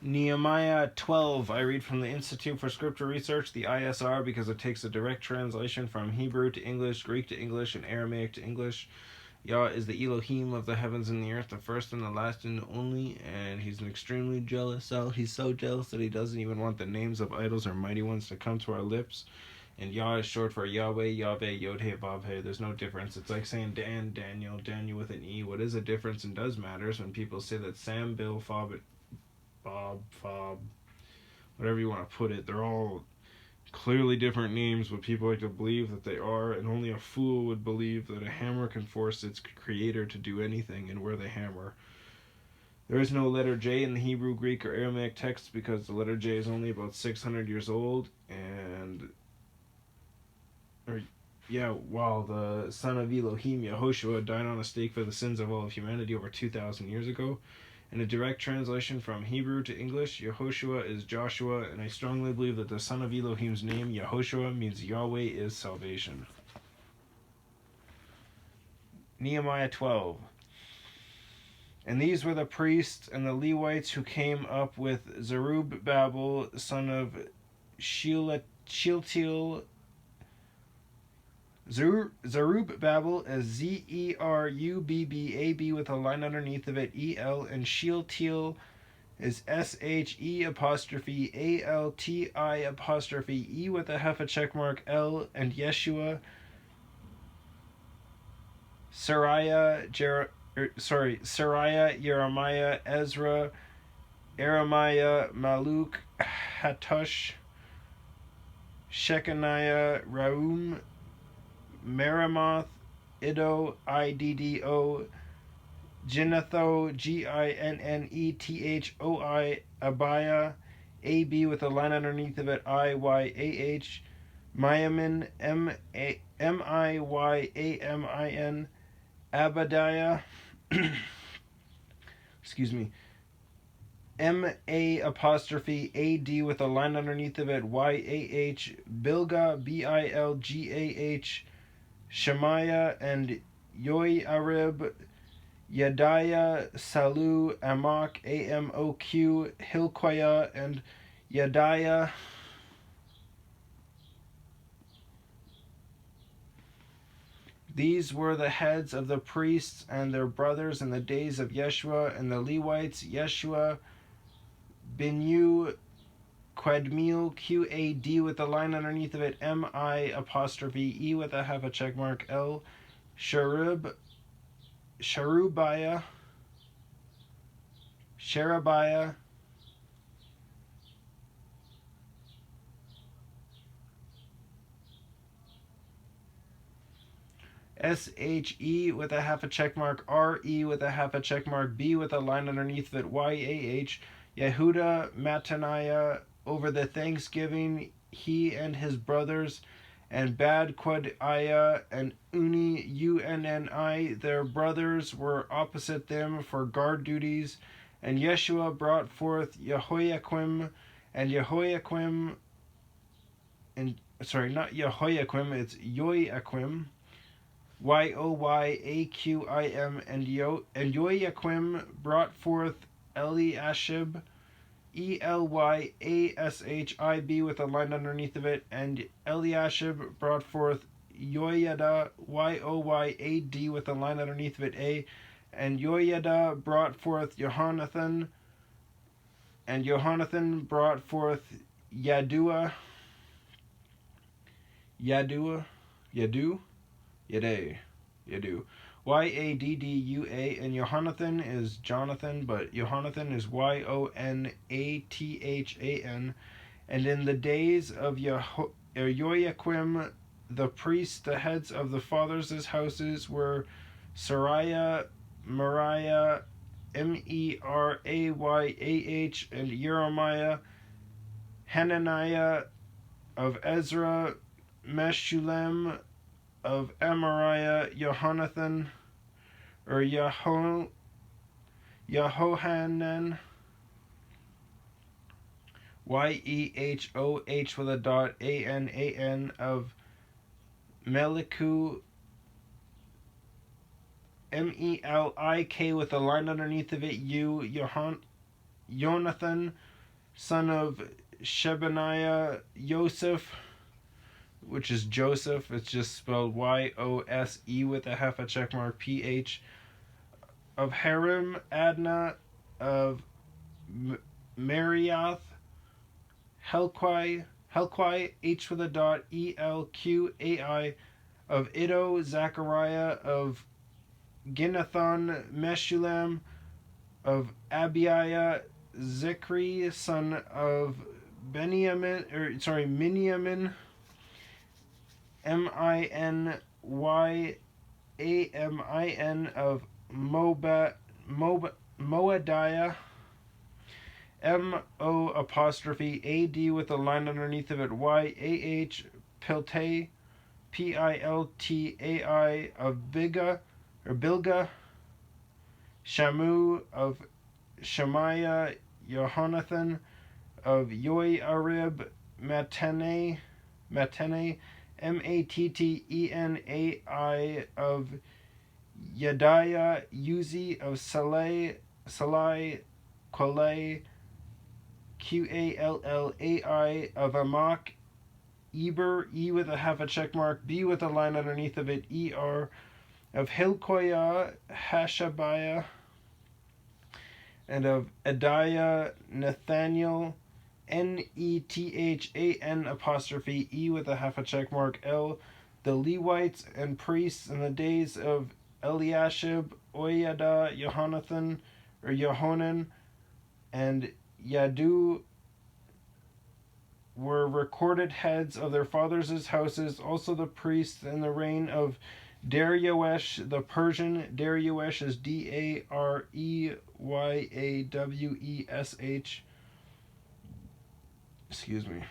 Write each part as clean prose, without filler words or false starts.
Nehemiah 12. I read from the Institute for Scripture Research, the ISR, because it takes a direct translation from Hebrew to English, Greek to English, and Aramaic to English. Yah is the Elohim of the heavens and the earth, the first and the last and the only, and he's an extremely jealous soul. He's so jealous that he doesn't even want the names of idols or mighty ones to come to our lips. And Yah is short for YahWeh, Yahweh, Yod-He, Vav-He. There's no difference. It's like saying Dan, Daniel, Daniel with an E. What is a difference and does matter is when people say that Sam, Bill, Bob, Fob, whatever you want to put it, they're all clearly different names, but people like to believe that they are, and only a fool would believe that a hammer can force its creator to do anything and wear the hammer. There is no letter J in the Hebrew, Greek, or Aramaic texts because the letter J is only about 600 years old, while the son of Elohim, Yehoshua, died on a stake for the sins of all of humanity over 2,000 years ago. In a direct translation from Hebrew to English, Yehoshua is Joshua, and I strongly believe that the son of Elohim's name, Yehoshua, means Yahweh is salvation. Nehemiah 12. And these were the priests and the Levites who came up with Zerubbabel, son of Shealtiel. Zerubbabel is Zerubbab with a line underneath of it, El, and Shealtiel is SHE apostrophe ALTI apostrophe E with a half a check mark L, and Yeshua, Sariah, Jeremiah, Ezra, Jeremiah, Maluk, Hatush, Shechaniah, Raum, Meremoth, Iddo, Iddo, Ginnethoi, Ginnethoi, Abiah, AB with a line underneath of it, Iyah, Miamin, Miyamin, Abadiah, excuse me, MA apostrophe AD with a line underneath of it, YAH, Bilgah, BILGAH, Shemaiah, and Yoiarib, Yediah, Salu, Amok, AMOQ, Hilkiah, and Yediah. These were the heads of the priests and their brothers in the days of Yeshua, and the Levites, Yeshua, Binu, Quadmil, QAD with a line underneath of it, MI apostrophe E with a half a check mark L, Sherebiah, SHE with a half a check mark, RE with a half a check mark, B with a line underneath of it, YAH, Yehuda, Mattaniah, over the Thanksgiving, he and his brothers, and Bad Quadiah and Unni, their brothers, were opposite them for guard duties, and Yeshua brought forth Jehoiakim, and Jehoiakim, and sorry, not Jehoiakim, it's Joiakim, Yoyaqim, and Joiakim brought forth Eliashib, Elyashib with a line underneath of it, and Eliashib brought forth Yoyada, Yoyad with a line underneath of it, A, and Yoyada brought forth Johannathan, and Johannathan brought forth Yadu, Yaddu, Yaddua, and Johannathan is Jonathan, but Johannathan is Yonathan, and in the days of Joiakim, the priests, the heads of the fathers' houses were Sariah, Meriah, Merayah, and Jeremiah, Hananiah of Ezra, Meshullam of Amariah, Yohanathan, or Yehohanan, Yehoh with a dot, Anan of Meliku, Melik with a line underneath of it, Jonathan, son of Shebaniah, Yosef, which is Joseph. It's just spelled Y-O-S-E with a half a check mark, P-H. Of Harim, Adna, of Marioth, Helqui, H with a dot, E-L-Q-A-I, of Iddo, Zechariah, of Ginnathon, Meshulam, of Abiah, Zikri, son of Miniamin, M-I-N-Y-A-M-I-N, of Moadiah, M-O apostrophe A-D with a line underneath of it, Y-A-H, Piltai, P-I-L-T-A-I, of Bilgah, Shamu, of Shemaiah, Yohanathan, of Yoiarib, Matene, M-A-T-T-E-N-A-I, of Yediah, Uzi, of Salai, Qualai, Q-A-L-L-A-I, of Amok, Eber, E with a half a check mark, B with a line underneath of it, E-R, of Hilkiah, Hashabiah, and of Adiah, Nathaniel, N-E-T-H-A-N apostrophe E with a half a check mark, L, the Levites and priests in the days of Eliashib, Oyada, Yohanan, and Yadu were recorded heads of their fathers' houses, also the priests in the reign of Darius the Persian. Darius is D-A-R-E-Y-A-W-E-S-H. Excuse me.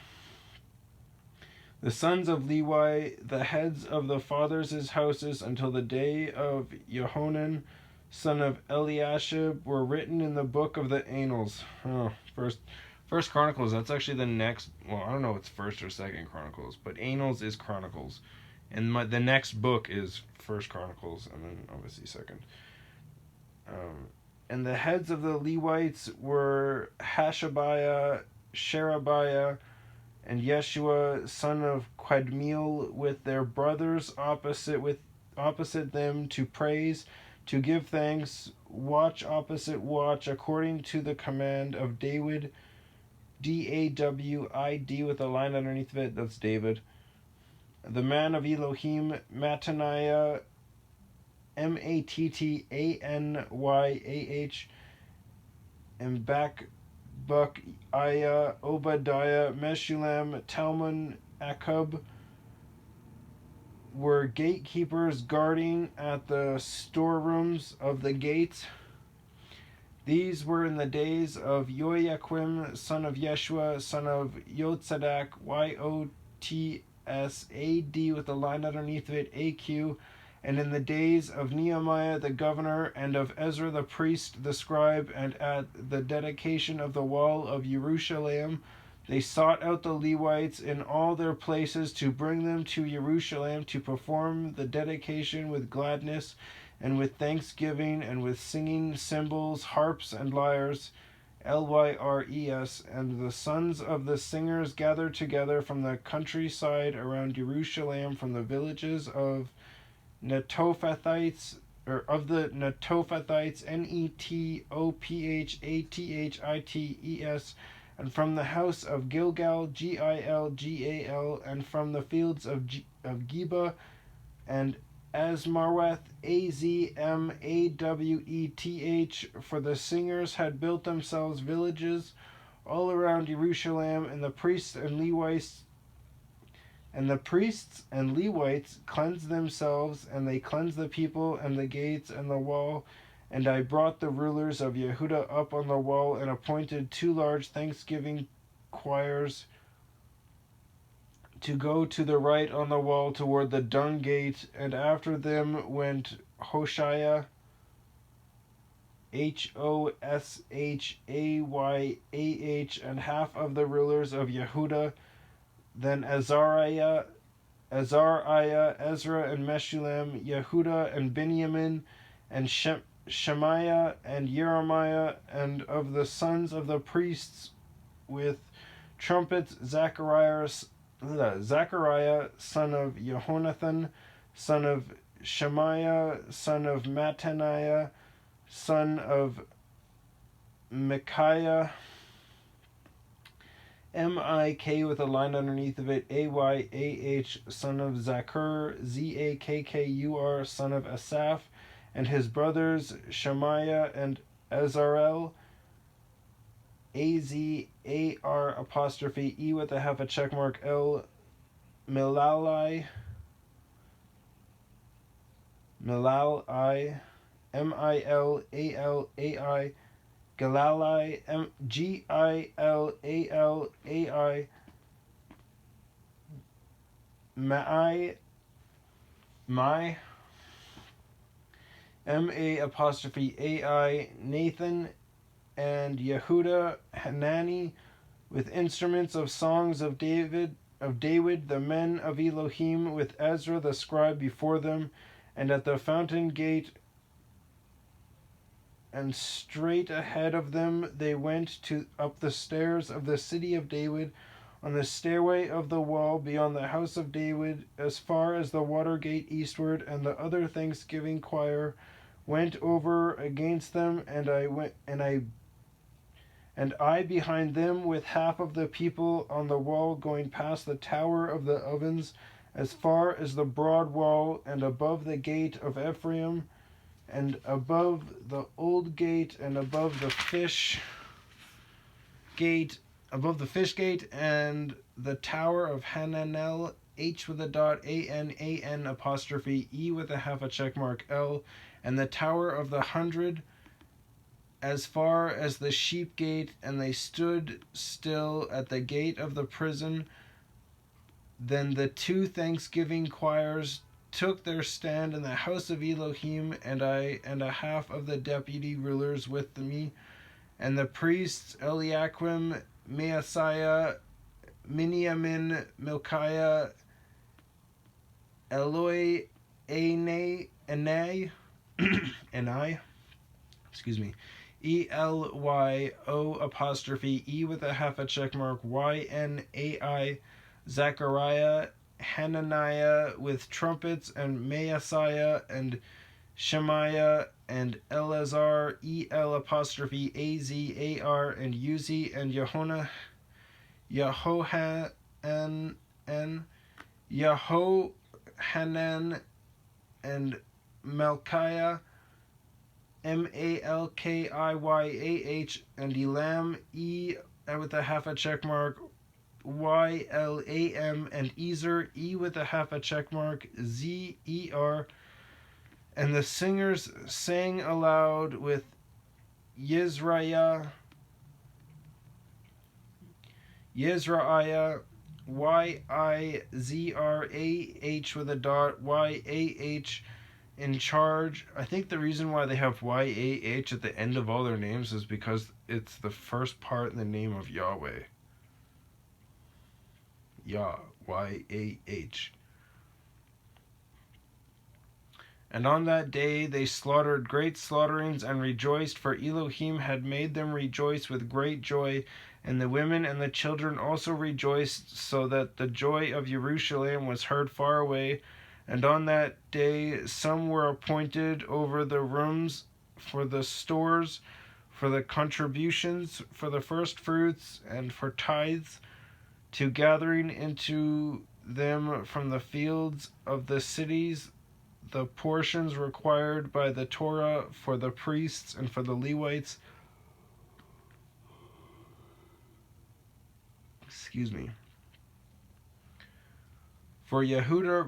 The sons of Levi, the heads of the fathers' houses until the day of Yohanan, son of Eliashib, were written in the book of the Annals. Oh, First Chronicles, that's actually the next, well, I don't know if it's First or Second Chronicles, but Annals is Chronicles. And the next book is First Chronicles, and then obviously Second. And the heads of the Levites were Hashabiah, Sherebiah, and Yeshua, son of Quadmiel, with their brothers opposite them, to praise, to give thanks, watch opposite watch, according to the command of David, D-A-W-I-D with a line underneath of it, that's David. The man of Elohim, Mattaniah, M-A-T-T-A-N-Y-A-H, and Bakbukiah, Obadiah, Meshulam, Talmon, Akub, were gatekeepers guarding at the storerooms of the gates. These were in the days of Yoiakim, son of Yeshua, son of Yotzadak, Y-O-T-S-A-D with a line underneath of it, A-Q, and in the days of Nehemiah the governor, and of Ezra the priest, the scribe, and at the dedication of the wall of Jerusalem, they sought out the Levites in all their places to bring them to Jerusalem to perform the dedication with gladness and with thanksgiving and with singing, cymbals, harps, and lyres, L-Y-R-E-S, and the sons of the singers gathered together from the countryside around Jerusalem, from the villages of Netophathites, or of the Netophathites, Netophathites, and from the house of Gilgal, Gilgal, and from the fields of Geba, and Azmarweth, Azmaweth, for the singers had built themselves villages all around Jerusalem, and the priests and Levites cleansed themselves, and they cleansed the people and the gates and the wall. And I brought the rulers of Yehuda up on the wall and appointed 2 large thanksgiving choirs to go to the right on the wall toward the dung gate, and after them went Hoshayah, Hoshayah, and half of the rulers of Yehuda, then Azariah, Ezra, and Meshulam, Yehuda, and Benjamin, and Shemaiah and Jeremiah, and of the sons of the priests with trumpets, Zechariah, son of Jehonathan, son of Shemaiah, son of Mattaniah, son of Micaiah, Mik with a line underneath of it, Ayah, son of Zakur, Zakkur, son of Asaph, and his brothers Shemaiah and Azarel, Azar apostrophe E with a half a check mark L, Milalai, Milalai, Milalai, Gilalai, Gilalai, Mai, Ma apostrophe Ai, Nathan, and Yehuda Hanani, with instruments of songs of David, the men of Elohim, with Ezra the scribe before them, and at the fountain gate, and straight ahead of them they went up the stairs of the city of David, on the stairway of the wall beyond the house of David, as far as the water gate eastward, and the other thanksgiving choir went over against them, and I behind them, with half of the people on the wall, going past the tower of the ovens as far as the broad wall, and above the gate of Ephraim, and above the old gate, and above the fish gate, and the tower of Hananel, H with a dot, Anan apostrophe E with a half a check mark L, and the tower of the 100, as far as the sheep gate, and they stood still at the gate of the prison. Then the two thanksgiving choirs took their stand in the house of Elohim, and I and a half of the deputy rulers with me, and the priests Eliakim, Maaseiah, Miniamin, Milkiah, Eloi, Enai, and I, ELYO apostrophe E with a half a check mark YNAI, Zechariah, Hananiah with trumpets, and Maaseiah, and Shemaiah, and Eleazar, EL apostrophe AZAR, and Uzi, and Yehohanan, and Malchiah, Malkiyaah, and Elam, E with a half a check mark YLAM, and Ezer, E with a half a check mark ZER. And the singers sang aloud with Yezraiah, YIZRAH with a dot, YAH, in charge. I think the reason why they have YAH at the end of all their names is because it's the first part in the name of Yahweh. YAH. And on that day they slaughtered great slaughterings and rejoiced, for Elohim had made them rejoice with great joy, and the women and the children also rejoiced, so that the joy of Jerusalem was heard far away. And on that day some were appointed over the rooms, for the stores, for the contributions, for the first fruits, and for tithes, to gathering into them from the fields of the cities the portions required by the Torah for the priests and for the Levites. For Yehuda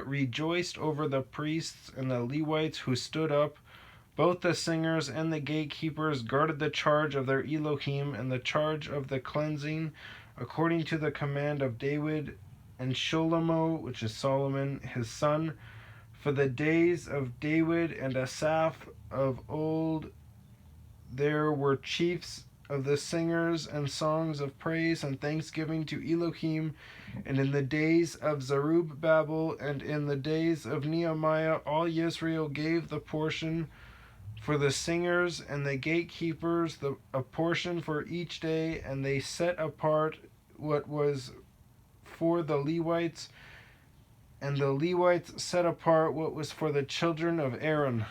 rejoiced over the priests and the Levites who stood up. Both the singers and the gatekeepers guarded the charge of their Elohim and the charge of the cleansing, according to the command of David and Shlomo, which is Solomon, his son. For the days of David and Asaph of old, there were chiefs of the singers and songs of praise and thanksgiving to Elohim. And in the days of Zerubbabel and in the days of Nehemiah, all Israel gave the portion for the singers and the gatekeepers, a portion for each day, and they set apart what was for the Levites, and the Levites set apart what was for the children of Aaron.